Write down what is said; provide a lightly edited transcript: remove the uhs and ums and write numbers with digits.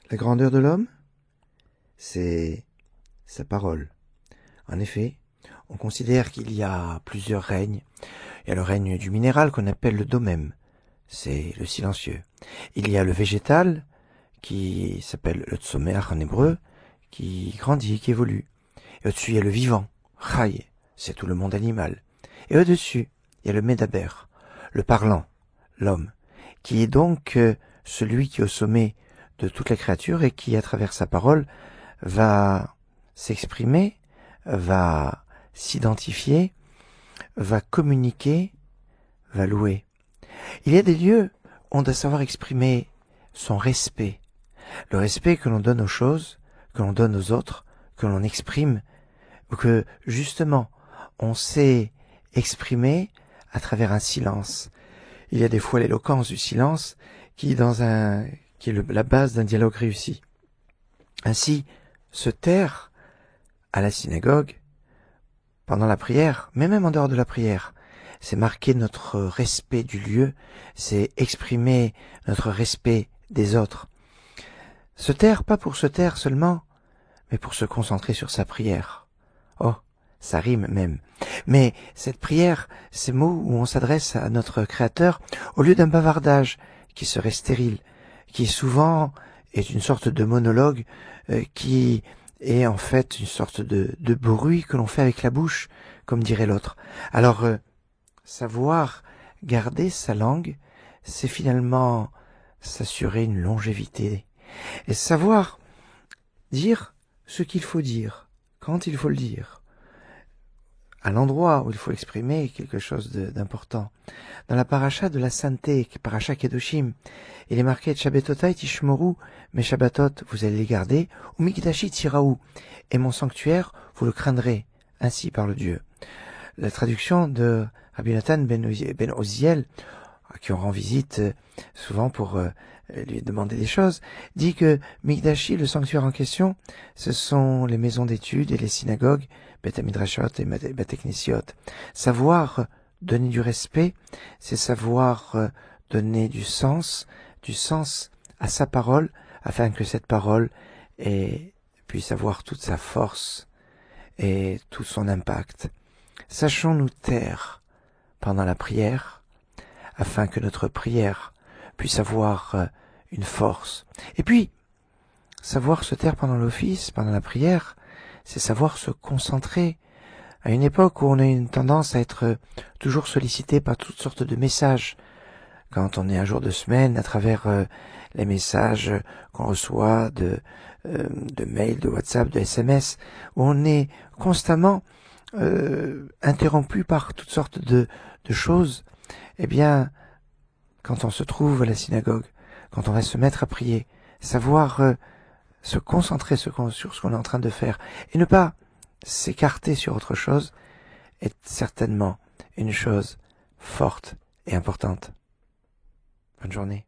La grandeur de l'homme, c'est sa parole. En effet, on considère qu'il y a plusieurs règnes. Il y a le règne du minéral qu'on appelle le domème, c'est le silencieux. Il y a le végétal, qui s'appelle le tsomer en hébreu, qui grandit, qui évolue. Et au-dessus, il y a le vivant, chai, c'est tout le monde animal. Et au-dessus, il y a le médaber, le parlant, l'homme, qui est donc celui qui est au sommet de toute la créature et qui, à travers sa parole, va s'exprimer, va s'identifier, va communiquer, va louer. Il y a des lieux où on doit savoir exprimer son respect, le respect que l'on donne aux choses, que l'on donne aux autres, que l'on exprime, ou que justement on sait exprimer à travers un silence. Il y a des fois l'éloquence du silence qui est la base d'un dialogue réussi. Ainsi, se taire à la synagogue, pendant la prière, mais même en dehors de la prière, c'est marquer notre respect du lieu, c'est exprimer notre respect des autres. Se taire, pas pour se taire seulement, mais pour se concentrer sur sa prière. Oh, ça rime même. Mais cette prière, ces mots où on s'adresse à notre Créateur, au lieu d'un bavardage qui serait stérile, qui souvent est une sorte de monologue qui est en fait une sorte de bruit que l'on fait avec la bouche, comme dirait l'autre. Alors, savoir garder sa langue, c'est finalement s'assurer une longévité. Et savoir dire ce qu'il faut dire, quand il faut le dire, à l'endroit où il faut exprimer quelque chose d'important. Dans la paracha de la sainteté, paracha Kedoshim, il est marqué Shabbatotai tishmoru, mes Shabbatot, vous allez les garder, ou Mikdashi tiraou, et mon sanctuaire, vous le craindrez, ainsi parle Dieu. La traduction de Rabbi Nathan ben Oziel, à qui on rend visite souvent pour lui demander des choses, dit que Mikdashi, le sanctuaire en question, ce sont les maisons d'études et les synagogues, Bet Midrashot et Bet Knisiot. Savoir donner du respect, c'est savoir donner du sens à sa parole, afin que cette parole puisse avoir toute sa force et tout son impact. Sachons nous taire pendant la prière, afin que notre prière puisse avoir une force. Et puis, savoir se taire pendant l'office, pendant la prière, c'est savoir se concentrer. À une époque où on a une tendance à être toujours sollicité par toutes sortes de messages, quand on est un jour de semaine, à travers les messages qu'on reçoit de mails, de WhatsApp, de SMS, où on est constamment interrompu par toutes sortes de choses, eh bien, quand on se trouve à la synagogue, quand on va se mettre à prier, savoir se concentrer sur ce qu'on est en train de faire et ne pas s'écarter sur autre chose est certainement une chose forte et importante. Bonne journée.